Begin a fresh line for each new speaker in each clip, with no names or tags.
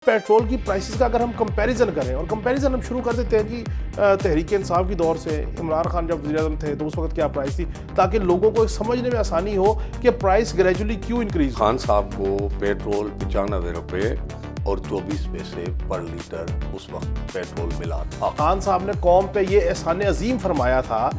Petrol की prices का अगर हम कंपैरिजन करें और कंपैरिजन हम शुरू कर देते हैं कि तहरीक इंसाफ की दौर से इमरान खान जब वज़ीर-ए-आज़म थे तो उस वक्त क्या प्राइस थी, ताकि लोगों को समझने में आसानी हो कि प्राइस ग्रेजुअली क्यों इंक्रीज।
खान साहब को पेट्रोल 95 रुपये और 24 पैसे पर लीटर उस वक्त पेट्रोल मिला था।
खान साहब ने कौम पे ये एहसान अजीम फरमाया था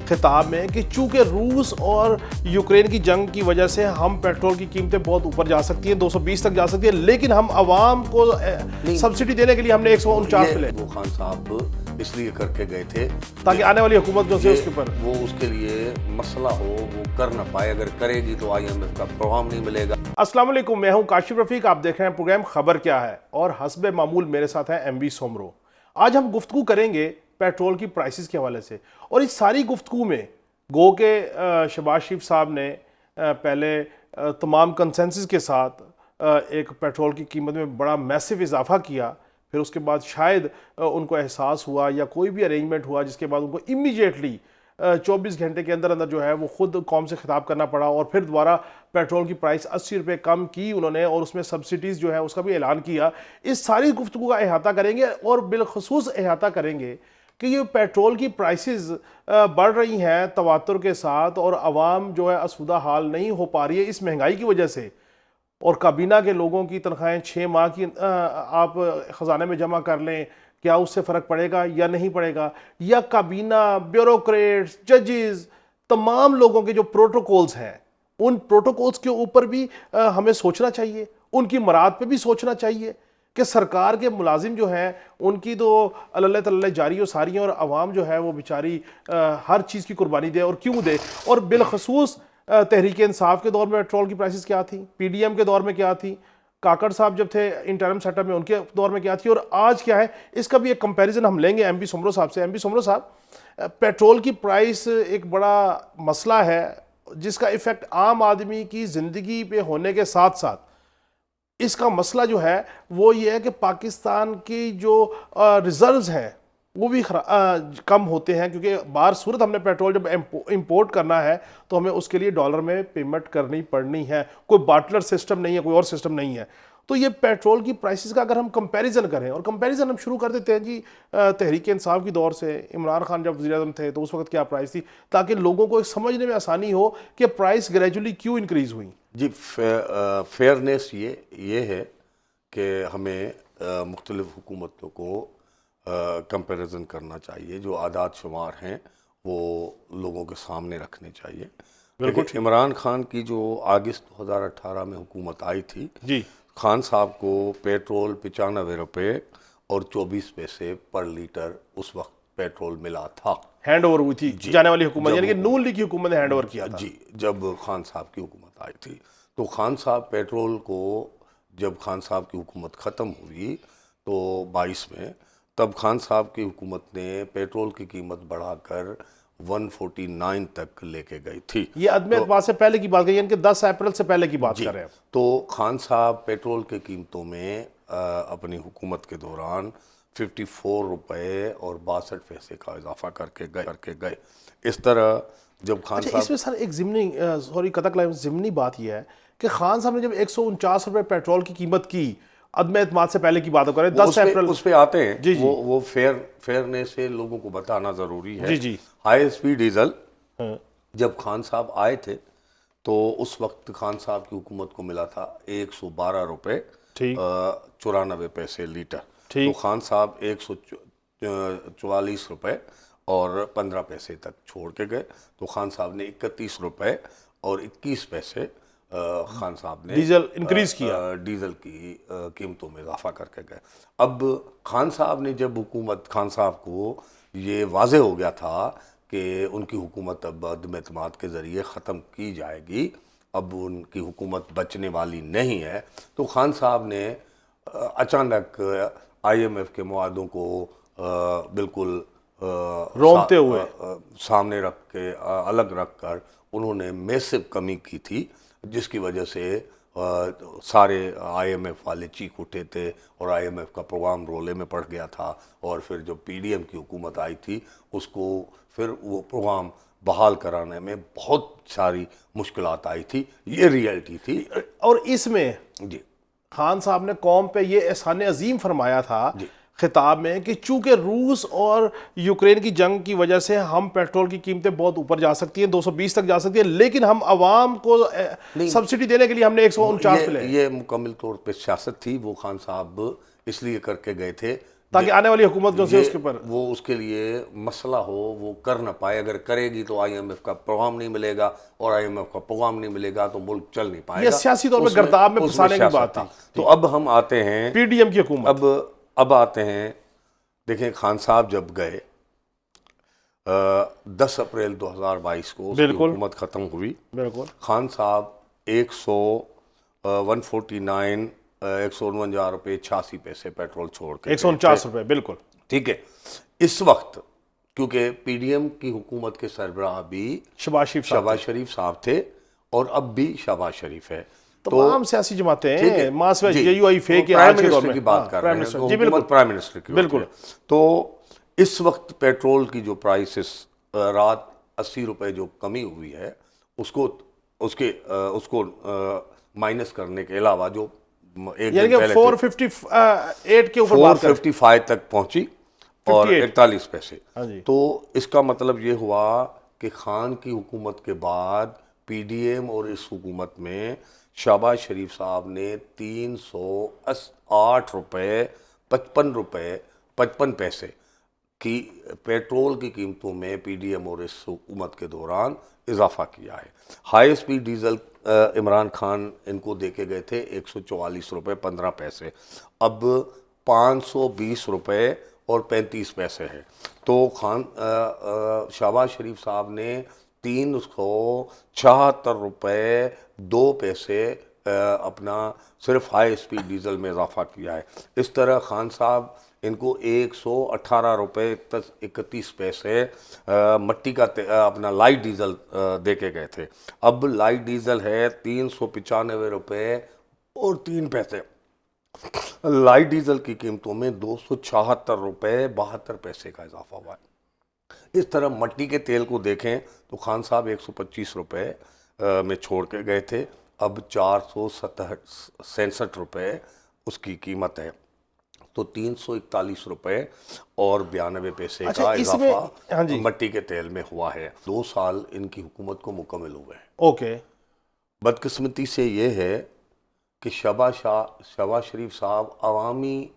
खिताब में कि चूंकि रूस और यूक्रेन की जंग की वजह से हम पेट्रोल की कीमतें बहुत ऊपर जा सकती हैं, 220 तक जा सकती है, लेकिन हम आवाम को सब्सिडी देने के लिए हमने 149 मिले।
वो खान साहब इसलिए करके गए थे
ताकि आने वाली हुकूमत जो है उसके ऊपर
वो उसके लिए मसला हो वो कर ना पाए, अगर करेगी तो IMF का प्रोग्राम नहीं मिलेगा।
अस्सलाम वालेकुम, मैं हूं काशिफ रफीक, आप देख रहे हैं प्रोग्राम खबर क्या है और हस्बे मामूल मेरे साथ है MB सोमरो। आज हम गुफ्तगू करेंगे पेट्रोल की प्राइसेस के हवाले से और इस सारी गुफ्तगू में गो के शहबाज शरीफ साहब ने पहले तमाम कंसेंसस के साथ एक पेट्रोल की कीमत में बड़ा मैसिव इजाफा किया, फिर उसके बाद शायद उनको एहसास हुआ या कोई भी अरेंजमेंट हुआ जिसके बाद उनको इमीडिएटली 24 घंटे के अंदर अंदर जो है वो खुद कौम से खिताब करना पड़ा और फिर दोबारा पेट्रोल की प्राइस 80 रुपये कम की उन्होंने और उसमें सब्सिडीज़ जो है उसका भी ऐलान किया। इस सारी गुफ्तगू का अहाता करेंगे और बिलखसूस अहाता करेंगे कि ये पेट्रोल की प्राइसेस बढ़ रही हैं तवातुर के साथ और आवाम जो है असुदा हाल नहीं हो पा रही है इस महंगाई की वजह से, और काबीना के लोगों की तनख्वाहें 6 माह की आप ख़जाने में जमा कर लें, क्या उससे फ़र्क पड़ेगा या नहीं पड़ेगा, या काबीना, ब्यूरोक्रेट्स, जजेस, तमाम लोगों के जो प्रोटोकॉल्स हैं उन प्रोटोकॉल्स के ऊपर भी हमें सोचना चाहिए, उनकी मराद पे भी सोचना चाहिए कि सरकार के मुलाजिम जो हैं उनकी तो अल्लाह तल्ला जारी और सारी हैं और आवाम जो है वो बेचारी हर चीज़ की कुर्बानी दे और क्यों दे। और बिलखसूस तहरीक इंसाफ के दौर में पेट्रोल की प्राइसेस क्या थी, PDM के दौर में क्या थी, काकड़ साहब जब थे इंटरम सेटअप में उनके दौर में क्या थी और आज क्या है, इसका भी एक कंपैरिजन हम लेंगे MB सोमरो साहब से। MB सोमरो साहब, पेट्रोल की प्राइस एक बड़ा मसला है जिसका इफेक्ट आम आदमी की ज़िंदगी पे होने के साथ साथ इसका मसला जो है वो ये है कि पाकिस्तान की जो रिजर्व्स हैं वो भी कम होते हैं, क्योंकि बाहर सूरत हमने पेट्रोल जब इंपोर्ट करना है तो हमें उसके लिए डॉलर में पेमेंट करनी पड़नी है, कोई बाटलर सिस्टम नहीं है, कोई और सिस्टम नहीं है। तो ये पेट्रोल की प्राइसेस का अगर हम कंपैरिजन करें और कंपैरिजन हम शुरू कर देते हैं कि तहरीक इंसाफ की दौर से इमरान खान जब वज़ीर-ए-आज़म थे तो उस वक्त क्या प्राइस थी, ताकि लोगों को समझने में आसानी हो कि प्राइस ग्रेजुअली क्यों इंक्रीज़ हुई।
जी, फेयरनेस ये है कि हमें मुख्तलिफ हुकूमतों को कंपैरिजन करना चाहिए, जो आदात शुमार हैं वो लोगों के सामने रखने चाहिए।
बिल्कुल।
इमरान खान की जो अगस्त 2018 में हुकूमत आई थी
जी,
खान साहब को पेट्रोल 95 रुपये और 24 पैसे पर लीटर उस वक्त पेट्रोल मिला था।
हैंड ओवर हुई थी जाने वाली हुकूमत, यानी कि नून लीग की हुकूमत ने हैंड ओवर किया था।
जी, जब खान साहब की हुकूमत आई थी तो खान साहब पेट्रोल को, जब खान साहब की हुकूमत ख़त्म हुई तो 22 में, तब खान साहब की हुकूमत ने पेट्रोल की कीमत बढ़ाकर 149 तक लेके गई थी।
ये अदम एतमाद से पहले की बात है, यानी कि 10 अप्रैल से पहले की बात कर रहे हैं।
तो खान साहब पेट्रोल के कीमतों में अपनी हुकूमत के दौरान 54 रुपये और 62 पैसे का इजाफा करके गए। इस तरह जब खान साहब,
इसमें सर एक ज़िमनी सॉरी कतक लाइन ज़िमनी बात यह है कि खान साहब ने जब 149 रुपये पेट्रोल की कीमत की, अदम एतमाद से पहले की बात करें, 10 अप्रैल
उस पे आते हैं।
जी, जी।
वो फेयरनेस से लोगों को बताना ज़रूरी है।
जी, जी।
हाई स्पीड डीजल
हाँ।
जब खान साहब आए थे तो उस वक्त खान साहब की हुकूमत को मिला था 112 रुपये
ठीक।
94 पैसे लीटर।
ठीक।
तो खान साहब 144 रुपये और 15 पैसे तक छोड़ के गए। तो खान साहब ने 31 रुपये और 21 पैसे खान साहब ने
डीजल इंक्रीज किया,
डीजल की कीमतों में इजाफा करके गए। अब खान साहब ने जब हुकूमत, खान साहब को ये वाज़ेह हो गया था कि उनकी हुकूमत अब अदम एतमाद के ज़रिए ख़त्म की जाएगी, अब उनकी हुकूमत बचने वाली नहीं है, तो खान साहब ने अचानक IMF के मुआदों को बिल्कुल
रोंदते हुए
सामने रख के, अलग रख कर उन्होंने मैसिव कमी की थी, जिसकी वजह से सारे IMF वाले चीख उठे थे और IMF का प्रोग्राम रोले में पड़ गया था। और फिर जब PDM की हुकूमत आई थी उसको फिर वो प्रोग्राम बहाल कराने में बहुत सारी मुश्किलात आई थी, ये रियलिटी थी।
और इसमें
जी,
खान साहब ने कौम पे ये एहसान अजीम फरमाया था
जी।
खिताब में कि चूंकि रूस और यूक्रेन की जंग की वजह से हम पेट्रोल की कीमतें बहुत ऊपर जा सकती हैं, 220 तक जा सकती हैं, लेकिन हम आवाम को
नहीं,
सब्सिडी देने के लिए हमने 149 पे ले
ये मुकम्मल तौर पे सियासत थी, वो खान साहब इसलिए करके गए थे
ताकि आने वाली हुकूमत जो से
ये
उसके ऊपर
वो उसके लिए मसला हो, वो कर ना पाए। अगर करेगी तो आईएमएफ का प्रोग्राम नहीं मिलेगा, और आईएमएफ का प्रोग्राम नहीं मिलेगा तो मुल्क चल नहीं पाएगा।
ये सियासी तौर पे
उसमें-
गर्दाब में
उसमें
फंसाने की
सियासत
बात
था।
थी।
तो अब हम आते हैं,
पीडीएम की हुकूमत
अब आते हैं, देखें खान साहब जब गए 10 अप्रैल 2022 को उसकी
बिल्कुल।
हुकूमत ख़त्म हुई।
बिल्कुल
खान साहब 149 149 रुपये 86 पैसे पेट्रोल छोड़ के
149 रुपए बिल्कुल।
ठीक है। इस वक्त क्योंकि पीडीएम की हुकूमत के सरबराह भी
शहबाज
शरीफ साहब थे, और अब भी शहबाज शरीफ है।
तमाम सियासी
ठीक
जमातें
है
मासवे
जी,
जेयूआई फे
तो
के
प्राइम
आज के दौर
मिनिस्टर
में
की बात
हाँ,
कर
प्राइम
रहे हैं,
मिनिस्टर
तो
जी
हुकूमत
बिल्कुल
प्राइम मिनिस्टर की होती
बिल्कुल।
है। तो इस वक्त पेट्रोल की जो प्राइसेस रात 80 रुपए जो कमी हुई है, उसको माइनस करने के अलावा जो एक
यानी
दिन
कि
पहले
458 के ऊपर बात करें
455 तक पहुंची और
58
41 पैसे।
हाँ जी।
तो इसका मतलब ये हुआ कि खान की हुकूमत के बाद पीडीएम और इस हुकूमत में शहबाज शरीफ साहब ने 308 रुपये 55 पैसे की पेट्रोल की कीमतों में पीडीएम और इस हुकूमत के दौरान इजाफा किया है। High speed diesel Imran Khan इनको देके गए थे 144 रुपये 15 पैसे, अब 520 रुपये और 35 पैसे है। तो शहबाज शरीफ साहब ने 376 रुपये 2 पैसे अपना सिर्फ हाई स्पीड डीजल में इजाफा किया है। इस तरह खान साहब इनको 118 रुपये 31 पैसे मट्टी का अपना लाइट डीजल दे के गए थे। अब लाइट डीजल है 395 रुपये और 3 पैसे। लाइट डीजल की कीमतों में 276 रुपये 72 पैसे का इजाफा हुआ है। इस तरह मट्टी के तेल को देखें तो खान साहब 125 रुपये में छोड़ के गए थे, अब 467 रुपये उसकी कीमत है। तो 341 रुपये और 92 पैसे
अच्छा,
का
इसमें हाँ जी
इजाफा मट्टी के तेल में हुआ है। 2 साल इनकी हुकूमत को मुकम्मल हुए हैं।
ओके।
बदकिस्मती से ये है कि शहबाज शरीफ साहब अवामी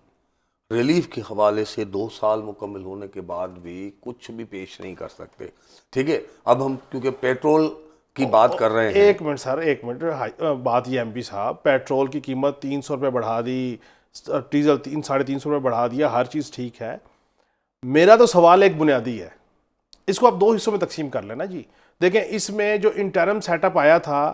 रिलीफ के हवाले से 2 साल मुकम्मल होने के बाद भी कुछ भी पेश नहीं कर सकते। ठीक है, अब हम क्योंकि पेट्रोल की बात कर रहे हैं।
एक मिनट सर, एक मिनट। बात ये एमपी साहब, पेट्रोल की कीमत 300 रुपये बढ़ा दी, डीजल 300-350 रुपये बढ़ा दिया, हर चीज़ ठीक है। मेरा तो सवाल एक बुनियादी है, इसको आप 2 हिस्सों में तकसीम कर लेना जी। देखें, इसमें जो इंटरम सेटअप आया था,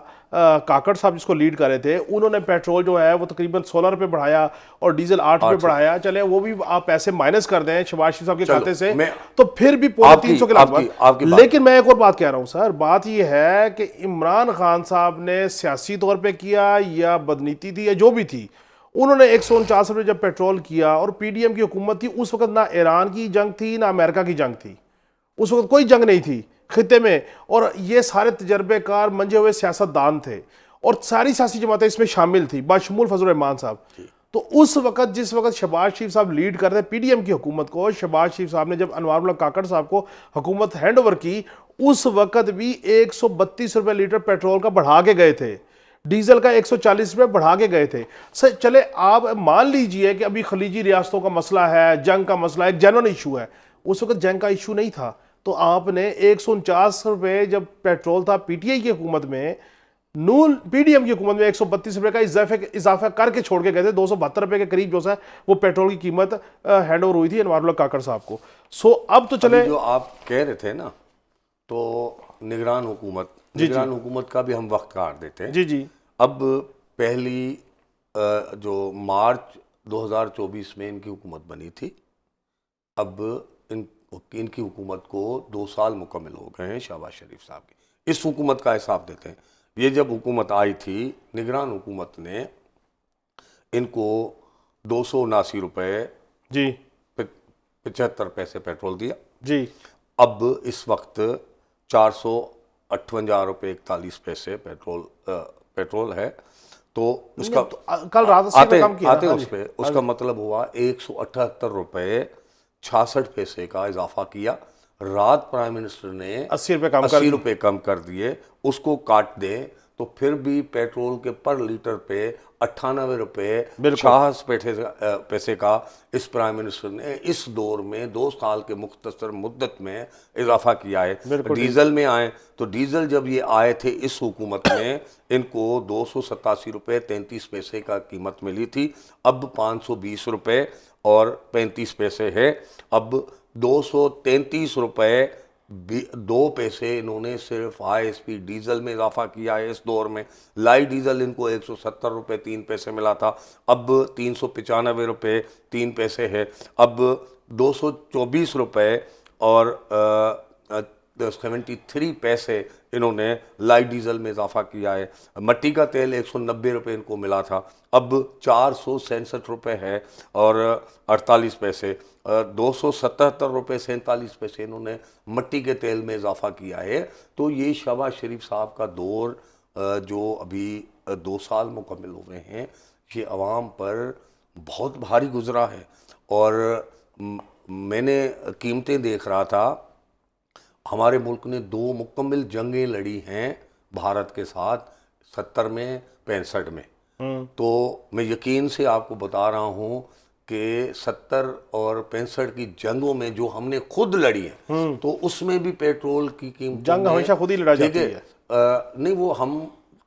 काकड़ साहब जिसको लीड कर रहे थे, उन्होंने पेट्रोल जो है वो तकरीबन 16 रुपये बढ़ाया और डीजल 8 रुपये बढ़ाया। चले वो भी आप पैसे माइनस कर दें शहबाज शरीफ साहब के खाते से, तो फिर भी पौने 300 के लगभग। लेकिन मैं एक और बात कह रहा हूँ सर, बात ये है कि इमरान खान साहब ने सियासी तौर पर किया या बदनीति थी या जो भी थी, उन्होंने 149 रुपये जब पेट्रोल किया और पीडीएम की हुकूमत थी, उस वक्त ना ईरान की जंग थी ना अमेरिका की जंग थी, उस वक्त कोई जंग नहीं थी खिते में, और ये सारे तजर्बेकार मंजे हुए सियासतदान थे और सारी सियासी जमातें इसमें शामिल थी बाशमूल फजल रहमान साहब। तो उस वक्त जिस वक्त शहबाज शरीफ साहब लीड करते पीडीएम की हुकूमत को, शहबाज शरीफ साहब ने जब अनवारुल्लाह काकड़ साहब को हुकूमत हैंड ओवर की, उस वक्त भी 132 रुपये लीटर पेट्रोल का बढ़ा के गए थे, डीजल का 140 रुपये बढ़ा के गए थे। सर चले आप मान लीजिए कि अभी खलीजी रियासतों का मसला है, जंग का मसला है, एक जेन्युइन इशू है, उस वक्त जंग का इशू नहीं था, तो आपने 149 रुपये जब पेट्रोल था पीटीआई की हुकूमत में, नून पीडीएम की हुकूमत में 132 रुपये का इजाफा करके छोड़ के गए थे। 272 रुपये के करीब जो है वो पेट्रोल की कीमत हैंड ओवर हुई थी अनवारुल्लाह काकड़ साहब को। सो अब तो चले,
जो आप कह रहे थे ना, तो निगरान हुकूमत का भी हम वक्त काट देते हैं।
जी जी।
अब पहली जो मार्च 2024 में इनकी हुकूमत बनी थी, अब इनकी हुकूमत को 2 साल मुकम्मल हो गए हैं शहबाज शरीफ साहब की। इस हुकूमत का हिसाब देते हैं। ये जब हुकूमत आई थी, निगरान हुकूमत ने इनको 279 रुपये
जी
75 पैसे पेट्रोल दिया
जी।
अब इस वक्त 458 रुपये 41 पैसे पेट्रोल है। तो उसका
कल रात 80
आते
पे कम किया
आते
हाँ
उस
जी।
पे उसका मतलब हुआ 178 रुपए 66 पैसे का इजाफा किया। रात प्राइम मिनिस्टर ने
80 रुपए कम कर
80
दिए।
रुपए कम कर दिए। उसको काट दें तो फिर भी पेट्रोल के पर लीटर पे 98 रुपए
बिल्कुल
66 पैसे का इस प्राइम मिनिस्टर ने इस दौर में 2 साल के मुख्तसर मुद्दत में इजाफा किया है।
बिल्कुल ठीक।
डीजल में आए तो डीजल जब ये आए थे इस हुकूमत में इनको 287 रुपये 33 पैसे का कीमत मिली थी। अब 520 रुपये और 35 पैसे है। अब 233 रुपये 2 पैसे इन्होंने सिर्फ हाई स्पीड डीजल में इजाफा किया है इस दौर में। लाइट डीजल इनको 170 रुपये 3 पैसे मिला था, अब 395 रुपये 3 पैसे है। अब 224 रुपये और 73 पैसे इन्होंने लाइट डीजल में इजाफा किया है। मट्टी का तेल 190 रुपये इनको मिला था, अब 467 रुपये है और 48 पैसे। 277 रुपये 47 पैसे इन्होंने मट्टी के तेल में इजाफा किया है। तो ये शहबाज शरीफ साहब का दौर जो अभी 2 साल मुकम्मल हुए हैं ये अवाम पर बहुत भारी गुजरा है। और मैंने कीमतें देख रहा था, हमारे मुल्क ने 2 मुकम्मल जंगें लड़ी हैं भारत के साथ, 70 में 65 में। तो मैं यकीन से आपको बता रहा हूँ कि 70 और 65 की जंगों में जो हमने खुद लड़ी है तो उसमें भी पेट्रोल की कीमत
जंग हमेशा खुद ही लड़ा जाती है।
नहीं, वो हम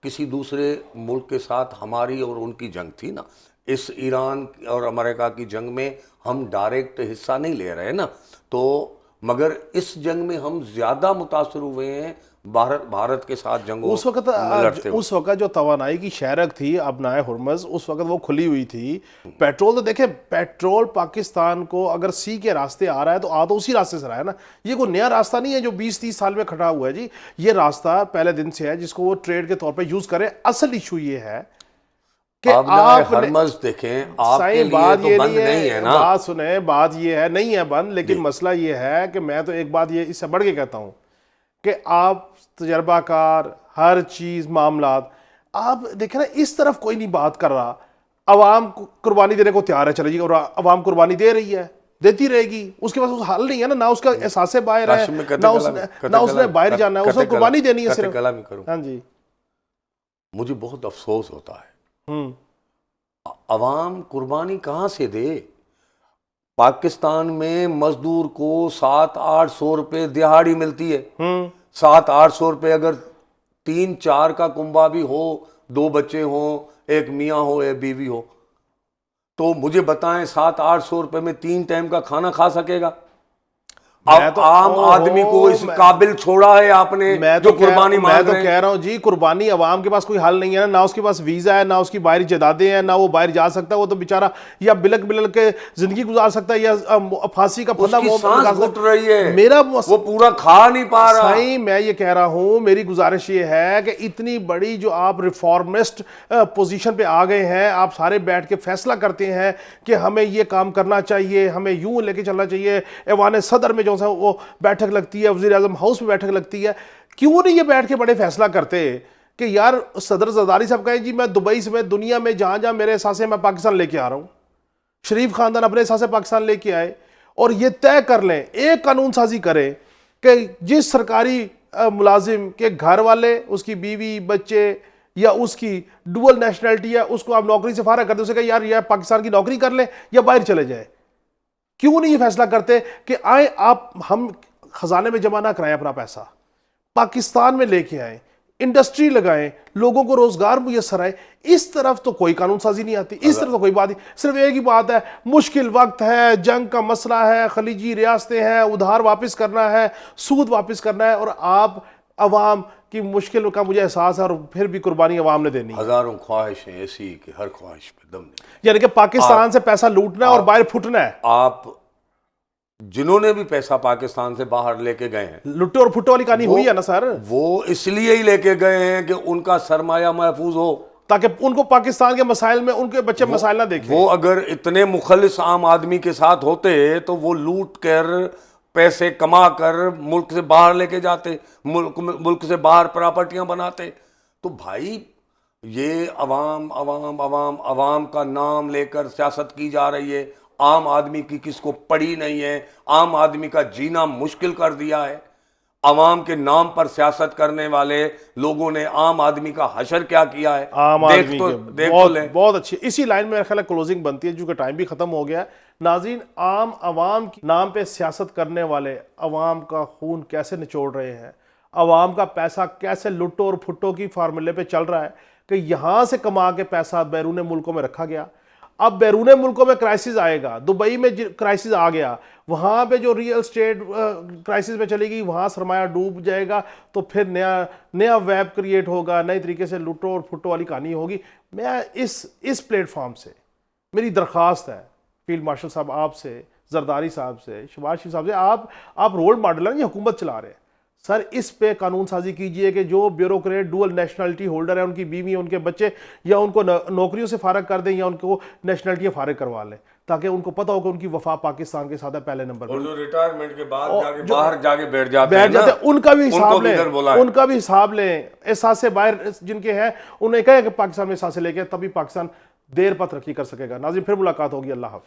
किसी दूसरे मुल्क के साथ हमारी और उनकी जंग थी ना। इस ईरान और अमेरिका की जंग में हम डायरेक्ट हिस्सा नहीं ले रहे ना, तो मगर इस जंग में हम ज्यादा मुतासर हुए हैं भारत के साथ जंगों
उस वक्त
लड़ते हुए।
उस वक्त जो तवानाई की शहरक थी अपनाए हुर्मज, उस वक्त वो खुली हुई थी। पेट्रोल तो देखें, पेट्रोल पाकिस्तान को अगर सी के रास्ते आ रहा है तो आ तो उसी रास्ते से रहा है ना। ये कोई नया रास्ता नहीं है जो 20-30 साल में खड़ा हुआ है जी। ये रास्ता पहले दिन से है जिसको वो ट्रेड के तौर पर यूज करें। असल इशू ये है कि आप
हरमज देखें, आपके लिए
बात
तो
ये
बंद नहीं है ना।
बात सुने, बात ये है नहीं है बंद, लेकिन मसला ये है कि मैं तो एक बात ये इससे बढ़ के कहता हूँ कि आप तजर्बाकार हर चीज मामलात आप देखें ना, इस तरफ कोई नहीं बात कर रहा। अवाम कुर्बानी देने को तैयार है, चले जी, और अवाम कुर्बानी दे रही है, देती रहेगी। उसके पास उस हल नहीं है ना उसका एहसास बाहर है, ना उसने बाहर जाना है, उसने कुर्बानी देनी है सिर्फ। हाँ जी,
मुझे बहुत अफसोस होता है अवाम कुर्बानी कहां से दे। पाकिस्तान में मजदूर को 700-800 रुपए दिहाड़ी मिलती है। 700-800 रुपए अगर 3-4 का कुंबा भी हो, 2 बच्चे हो, एक मियाँ हो, एक बीवी हो, तो मुझे बताएं 700-800 रुपए में 3 टाइम का खाना खा सकेगा? अब आम आदमी को इस काबिल छोड़ा है आपने जो कुर्बानी मांग रहे हैं।
मैं तो कह रहा हूं जी, कुर्बानी अवाम के पास कोई हल नहीं है ना उसके पास वीजा है, ना उसकी बाहरी जदादे हैं, ना वो बाहर जा सकता है। वो तो बेचारा या बिलक बिलक के जिंदगी गुजार सकता है या फांसी का फंदा
घुट रही है।
मेरा
वो पूरा खा नहीं पा रहा।
सही, मैं ये कह रहा हूं, मेरी गुजारिश ये है कि इतनी बड़ी जो आप रिफॉर्मिस्ट पोजीशन पे आ गए हैं, आप सारे बैठ के फैसला करते हैं कि हमें ये काम करना चाहिए, हमें यूं लेके चलना चाहिए। ऐवान सदर में जो है वो बैठक लगती है, वजीर आजम हाउस में बैठक लगती है, क्यों नहीं ये बैठ के बड़े फैसला करते कि यार सदर जरदारी साहब कहें जी मैं दुबई से, मैं दुनिया में जहां जहां मेरे एहसास है मैं पाकिस्तान लेके आ रहा हूं, शरीफ खानदान अपने एहसास पाकिस्तान लेके आए, और ये तय कर लें, एक कानून साजी करें कि जिस सरकारी मुलाजिम के घर वाले, उसकी बीवी बच्चे या उसकी डुअल नेशनलिटी है, उसको आप नौकरी से फारग कर दे, उसे कहें यार या पाकिस्तान की नौकरी कर ले या बाहर चले जाए। क्यों नहीं ये फैसला करते कि आए आप, हम खजाने में जमा ना कराएं अपना पैसा, पाकिस्तान में लेके आए, इंडस्ट्री लगाएं, लोगों को रोजगार मुयसर आए। इस तरफ तो कोई कानून साजी नहीं आती, इस तरफ तो कोई बात नहीं। सिर्फ एक ही बात है, मुश्किल वक्त है, जंग का मसला है, खलीजी रियासतें हैं, उधार वापस करना है, सूद वापस करना है, और आप अवाम की मुश्किल का मुझे एहसास है, और फिर भी कुर्बानी अवाम ने देनी है।
हजारों ख्वाहिशें ऐसी कि हर ख्वाहिश पे दम नहीं,
यानी कि पाकिस्तान से पैसा लूटना है और बाहर फुटना है।
आप जिन्होंने भी पैसा पाकिस्तान से बाहर लेके गए हैं,
लुट्टे और फुट्टे वाली कहानी हुई है ना सर,
वो इसलिए ही लेके गए हैं कि उनका सरमाया महफूज हो,
ताकि उनको पाकिस्तान के मसाइल में उनके बच्चे मसाइल ना देखें।
वो अगर इतने मुखलिस आम आदमी के साथ होते तो वो लूट कर पैसे कमा कर मुल्क से बाहर लेके जाते, मुल्क से बाहर प्रॉपर्टियां बनाते। तो भाई ये अवाम अवाम अवाम अवाम का नाम लेकर सियासत की जा रही है। आम आदमी की किसको पड़ी नहीं है, आम आदमी का जीना मुश्किल कर दिया है। अवाम के नाम पर सियासत करने वाले लोगों ने आम आदमी का हशर क्या किया है,
आम आदमी के
देख तो
बहुत
ले।
बहुत अच्छी, इसी लाइन में मेरा ख्याल है क्लोजिंग बनती है, क्योंकि टाइम भी खत्म हो गया है। नाज़रीन, आम अवाम के नाम पे सियासत करने वाले अवाम का खून कैसे निचोड़ रहे हैं, अवाम का पैसा कैसे लुट्टो और फुट्टो की फार्मूले पे चल रहा है कि यहां से कमा के पैसा बैरून मुल्कों में रखा गया। अब बैरून मुल्कों में क्राइसिस आएगा, दुबई में क्राइसिस आ गया, वहाँ पे जो रियल स्टेट क्राइसिस में चलेगी, वहाँ सरमाया डूब जाएगा, तो फिर नया नया वेब क्रिएट होगा, नए तरीके से लुटो और फुटो वाली कहानी होगी। मैं इस प्लेटफॉर्म से मेरी दरख्वास्त है फील्ड मार्शल साहब आपसे, जरदारी साहब से, शहबाज शरीफ साहब से, आप रोल मॉडल हैं, ये हुकूमत चला रहे हैं सर, इस पे कानून साजी कीजिए कि जो ब्यूरोक्रेट डुअल नेशनलिटी होल्डर है, उनकी बीवी, उनके बच्चे, या उनको नौकरियों से फारग कर दें या उनको नेशनलिटी फारग करवा लें, ताकि उनको पता हो कि उनकी वफा पाकिस्तान के साथ है पहले नंबर पर।
और जो रिटायरमेंट के बाद जाके बाहर जाके बैठ जाते हैं ना,
उनका भी हिसाब लें,
बुलाएं।
उनका भी हिसाब लें। एहसास से बाहर जिनके हैं उन्हें कहें कि पाकिस्तान में सांसें लेके, तभी पाकिस्तान देर पर तरक्की कर सकेगा। नाज़रीन, फिर मुलाकात होगी। अल्लाह हाफ़िज़।